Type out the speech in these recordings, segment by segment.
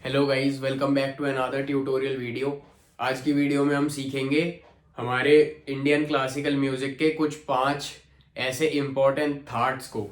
Hello guys, welcome back to another tutorial video. आज की video में हम सीखेंगे हमारे इंडियन क्लासिकल म्यूजिक के कुछ 5 ऐसे इम्पोर्टेंट थाट्स को।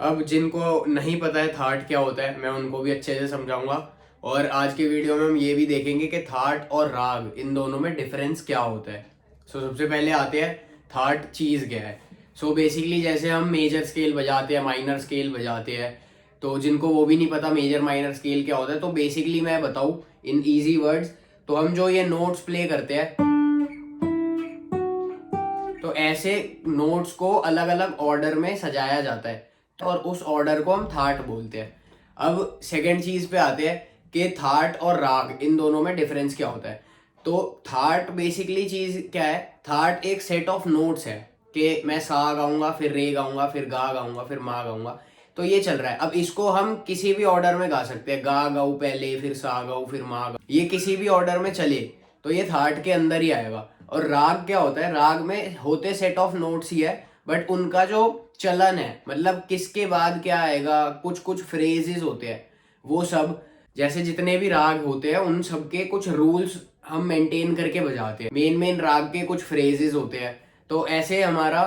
अब जिनको नहीं पता है थाट क्या होता है, मैं उनको भी अच्छे से समझाऊंगा। और आज की वीडियो में हम ये भी देखेंगे कि थाट और राग इन दोनों में डिफरेंस क्या होता है। सबसे पहले आते हैं थाट चीज़ क्या है। बेसिकली जैसे हम मेजर स्केल बजाते हैं, माइनर स्केल बजाते हैं, तो जिनको वो भी नहीं पता मेजर माइनर स्केल क्या होता है, तो बेसिकली मैं बताऊं इन इजी वर्ड्स। तो हम जो ये नोट्स प्ले करते हैं, तो ऐसे नोट्स को अलग अलग ऑर्डर में सजाया जाता है, और उस ऑर्डर को हम थाट बोलते हैं। अब सेकंड चीज पे आते हैं कि थाट और राग इन दोनों में डिफरेंस क्या होता है। तो थाट बेसिकली चीज क्या है, थाट एक सेट ऑफ नोट्स है कि मैं सा गाऊंगा, फिर रे गाऊंगा, फिर गा गाऊंगा, फिर मा गाऊंगा। तो ये चल रहा है। अब इसको हम किसी भी ऑर्डर में गा सकते हैं, गा गाऊ पहले, फिर सा गाऊ, फिर मा गाऊ, ये किसी भी ऑर्डर में चले तो ये थाट के अंदर ही आएगा। और राग क्या होता है, राग में होते सेट ऑफ नोट्स ही है, बट उनका जो चलन है, मतलब किसके बाद क्या आएगा, कुछ कुछ फ्रेजेस होते हैं, वो सब जैसे जितने भी राग होते हैं उन सब के कुछ रूल्स हम मेंटेन करके बजाते हैं। मेन मेन राग के कुछ फ्रेजेस होते हैं। तो ऐसे हमारा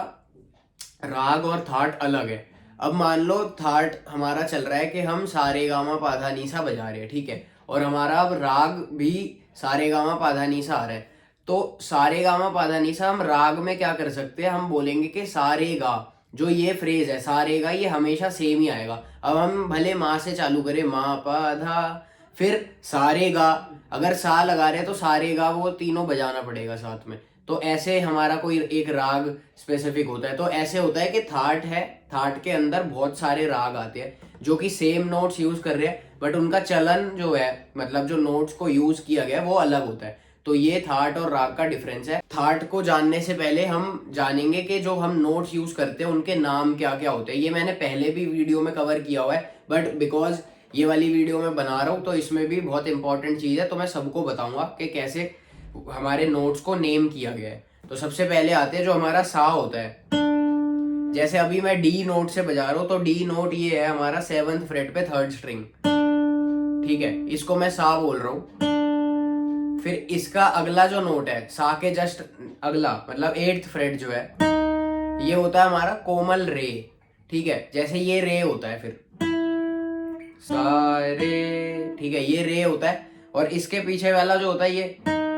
राग और थाट अलग है। अब मान लो थाट हमारा चल रहा है कि हम सारे गामा पाधा नीसा बजा रहे हैं, ठीक है, और हमारा अब राग भी सारे गामा पाधा नीसा आ रहा है। तो सारे गामा पाधा नीसा हम राग में क्या कर सकते हैं, हम बोलेंगे कि सारे गा, जो ये फ्रेज है सारे गा, ये हमेशा सेम ही आएगा। अब हम भले माँ से चालू करें, माँ पाधा, फिर सारे गा, अगर सा लगा रहे हैं तो सारे गा वो तीनों बजाना पड़ेगा साथ में। तो ऐसे हमारा कोई एक राग स्पेसिफिक होता है। तो ऐसे होता है कि थाट है, थाट के अंदर बहुत सारे राग आते हैं जो कि सेम नोट्स यूज कर रहे हैं, बट उनका चलन जो है, मतलब जो नोट्स को यूज किया गया है वो अलग होता है। तो ये थाट और राग का डिफरेंस है। थाट को जानने से पहले हम जानेंगे कि जो हम नोट्स यूज करते हैं उनके नाम क्या क्या होते हैं। ये मैंने पहले भी वीडियो में कवर किया हुआ है, बट बिकॉज ये वाली वीडियो मैं बना रहा हूँ तो इसमें भी बहुत इंपॉर्टेंट चीज है, तो मैं सबको बताऊंगा कि कैसे हमारे नोट्स को नेम किया गया है। तो सबसे पहले आते हैं जो हमारा सा होता है। जैसे अभी मैं डी नोट से बजा रहा हूँ, तो डी नोट ये है हमारा 7th फ्रेट पे 3rd स्ट्रिंग, ठीक है, इसको मैं सा बोल रहा हूँ। फिर इसका अगला जो नोट है सा के जस्ट अगला, मतलब 8th फ्रेट जो है, ये होता है हमारा कोमल रे, ठीक है। जैसे ये रे होता है, फिर सा रे, ठीक है, ये रे होता है। और इसके पीछे वाला जो होता है ये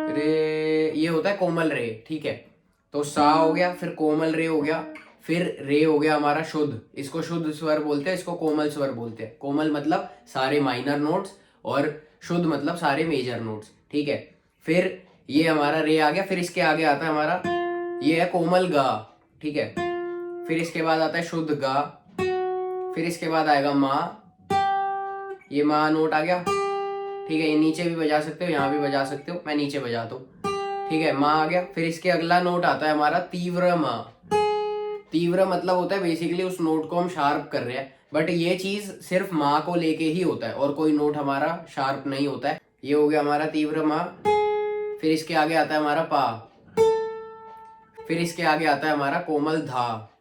रे, ये होता है कोमल रे, ठीक है। तो सा हो गया, फिर कोमल रे हो गया, फिर रे हो गया हमारा शुद्ध। इसको शुद्ध स्वर बोलते हैं, इसको कोमल स्वर बोलते हैं। कोमल मतलब सारे माइनर नोट्स, और शुद्ध मतलब सारे मेजर नोट्स, ठीक है। फिर ये हमारा रे आ गया। फिर इसके आगे आता है हमारा, ये है कोमल गा, ठीक है। फिर इसके बाद आता है शुद्ध गा। फिर इसके बाद आएगा मा, ये मा नोट आ गया, ठीक है। ये नीचे भी बजा सकते हो, यहाँ भी बजा सकते हो, मैं नीचे बजाता हूँ, ठीक है। मा आ गया। फिर इसके अगला नोट आता है हमारा तीव्र मा। तीव्र मतलब होता है बेसिकली उस नोट को हम शार्प कर रहे हैं, बट ये चीज सिर्फ मा को लेके ही होता है, और कोई नोट हमारा शार्प नहीं होता है। ये हो गया हमारा तीव्र मा। फिर इसके आगे आता है हमारा पा। फिर इसके आगे आता है हमारा कोमल धा।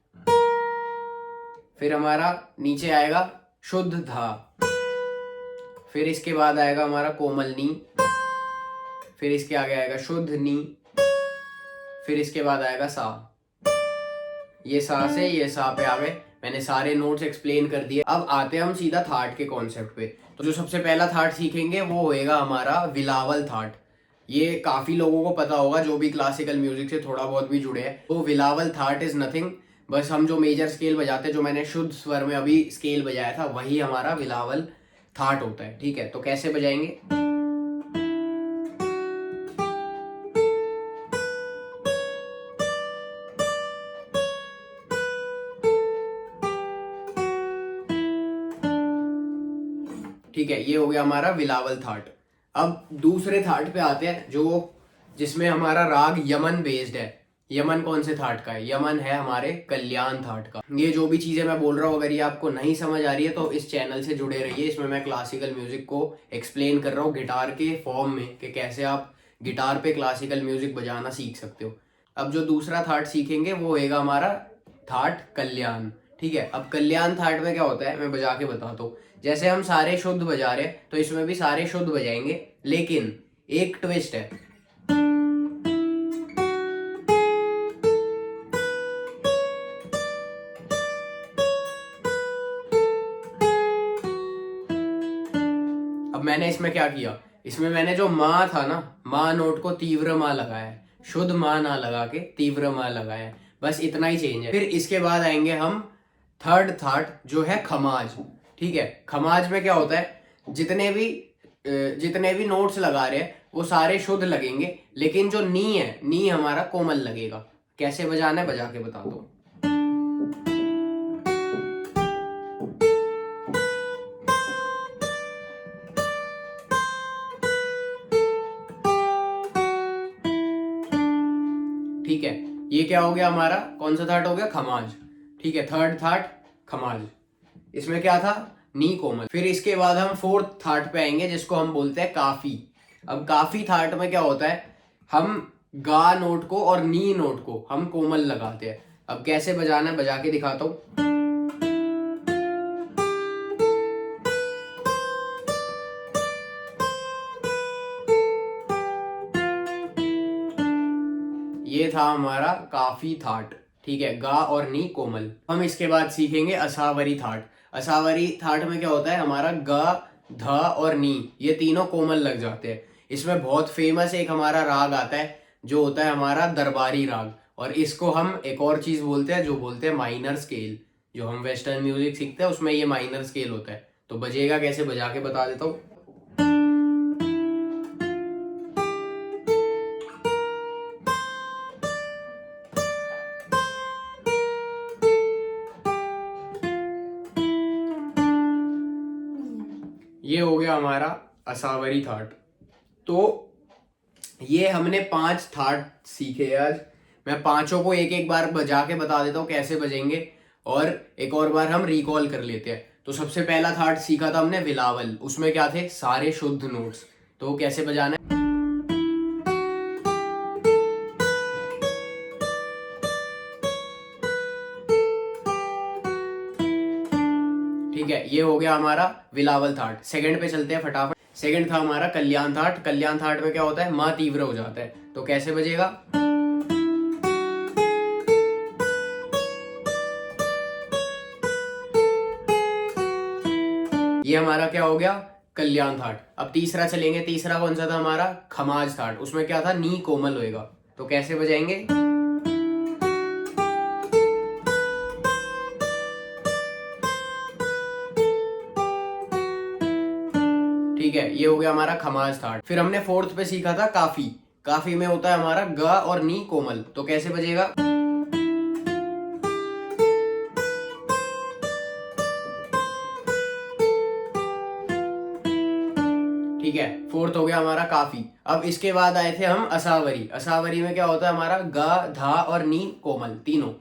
फिर हमारा नीचे आएगा शुद्ध धा। फिर इसके बाद आएगा हमारा कोमल नी। फिर इसके आगे आएगा शुद्ध नी। फिर इसके बाद आएगा सा। ये सा से ये सा पे आ गए। मैंने सारे नोट्स एक्सप्लेन कर दिए। अब आते हैं हम सीधा थाट के कॉन्सेप्ट पे। तो जो सबसे पहला थाट सीखेंगे वो होएगा हमारा विलावल थाट। ये काफी लोगों को पता होगा जो भी क्लासिकल म्यूजिक से थोड़ा बहुत भी जुड़े हैं। तो विलावल थाट इज नथिंग, बस हम जो मेजर स्केल बजाते हैं, जो मैंने शुद्ध स्वर में अभी स्केल बजाया था, वही हमारा विलावल थाट होता है, ठीक है। तो कैसे बजाएंगे, ठीक है, ये हो गया हमारा विलावल थाट। अब दूसरे थाट पे आते हैं जो जिसमें हमारा राग यमन बेस्ड है। यमन कौन से थाट का है, यमन है हमारे कल्याण थाट का। ये जो भी चीजें मैं बोल रहा हूँ, अगर ये आपको नहीं समझ आ रही है तो इस चैनल से जुड़े रहिए। इसमें मैं क्लासिकल म्यूजिक को एक्सप्लेन कर रहा हूँ गिटार के फॉर्म में, कि कैसे आप गिटार पे क्लासिकल म्यूजिक बजाना सीख सकते हो। अब जो दूसरा थाट सीखेंगे वो होएगा हमारा थाट कल्याण, ठीक है। अब कल्याण थाट में क्या होता है मैं बजा के बताता हूँ। जैसे हम सारे शुद्ध बजा रहे हैं तो इसमें भी सारे शुद्ध बजाएंगे, लेकिन एक ट्विस्ट है। अब मैंने इसमें क्या किया, इसमें मैंने जो माँ था ना, माँ नोट को तीव्र माँ लगाया है, शुद्ध माँ ना लगा के तीव्र माँ लगाया है, बस इतना ही चेंज है। फिर इसके बाद आएंगे हम थर्ड थाट जो है खमाज। ठीक है, खमाज में क्या होता है, जितने भी नोट्स लगा रहे हैं वो सारे शुद्ध लगेंगे, लेकिन जो नी है, नी हमारा कोमल लगेगा। कैसे बजाना है बजा के बता दो। ठीक है, ये क्या हो गया हमारा, कौन सा थाट हो गया, खमाज। ठीक है, थर्ड थाट खमाज, इसमें क्या था, नी कोमल। फिर इसके बाद हम फोर्थ थाट पे आएंगे जिसको हम बोलते हैं काफी। अब काफी थाट में क्या होता है, हम गा नोट को और नी नोट को हम कोमल लगाते हैं। अब कैसे बजाना है बजा के दिखाता हूं। ये था हमारा काफी थाट। ठीक है, गा और नी कोमल। हम इसके बाद सीखेंगे असावरी थाट। असावरी थाट में क्या होता है, हमारा गा, धा और नी ये तीनों कोमल लग जाते हैं। इसमें बहुत फेमस एक हमारा राग आता है जो होता है हमारा दरबारी राग, और इसको हम एक और चीज बोलते हैं जो बोलते हैं माइनर स्केल। जो हम वेस्टर्न म्यूजिक सीखते हैं उसमें ये माइनर स्केल होता है। तो बजेगा कैसे, बजा के बता देता हूँ। ये हो गया हमारा असावरी थाट। तो ये हमने 5 थाट सीखे आज। मैं पांचों को एक एक बार बजा के बता देता हूँ कैसे बजेंगे, और एक और बार हम रिकॉल कर लेते हैं। तो सबसे पहला थाट सीखा था हमने विलावल, उसमें क्या थे, सारे शुद्ध नोट्स। तो कैसे बजाना है, ठीक है। ये हो गया हमारा विलावल थाट। सेकंड पे चलते हैं फटाफट। सेकंड था हमारा कल्याण थाट। कल्याण थाट में क्या होता है, माँ तीव्र हो जाता है। तो कैसे बजेगा, ये हमारा क्या हो गया, कल्याण थाट। अब तीसरा चलेंगे। तीसरा कौन सा था हमारा, खमाज थाट। उसमें क्या था, नी कोमल होएगा। तो कैसे बजाएंगे, ठीक है। ये हो गया हमारा खमाज थाट। फिर हमने फोर्थ पे सीखा था काफी। काफी में होता है हमारा ग और नी कोमल। तो कैसे बजेगा, ठीक है। फोर्थ हो गया हमारा काफी। अब इसके बाद आए थे हम असावरी। असावरी में क्या होता है हमारा गा, धा और नी कोमल तीनों।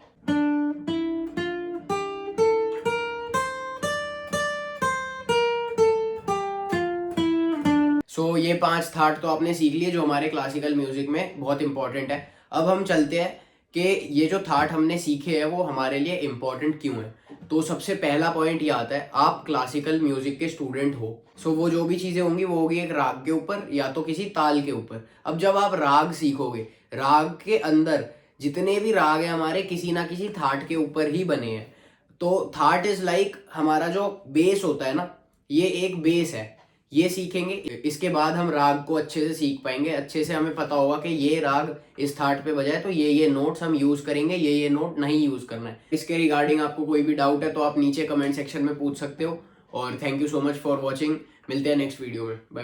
सो ये 5 थाट तो आपने सीख लिए जो हमारे क्लासिकल म्यूजिक में बहुत इंपॉर्टेंट है। अब हम चलते हैं कि ये जो थाट हमने सीखे हैं वो हमारे लिए इंपॉर्टेंट क्यों है। तो सबसे पहला पॉइंट ये आता है, आप क्लासिकल म्यूजिक के स्टूडेंट हो, सो वो जो भी चीजें होंगी वो होगी एक राग के ऊपर या तो किसी ताल के ऊपर। अब जब आप राग सीखोगे, राग के अंदर जितने भी राग है हमारे किसी ना किसी थाट के ऊपर ही बने हैं। तो थाट इज लाइक हमारा जो बेस होता है ना, ये एक बेस है। ये सीखेंगे, इसके बाद हम राग को अच्छे से सीख पाएंगे। अच्छे से हमें पता होगा कि ये राग इस थाट पे बजा है तो ये नोट्स हम यूज करेंगे, ये नोट नहीं यूज करना है। इसके रिगार्डिंग आपको कोई भी डाउट है तो आप नीचे कमेंट सेक्शन में पूछ सकते हो। और thank you so much for watching. मिलते हैं नेक्स्ट वीडियो में। बाय।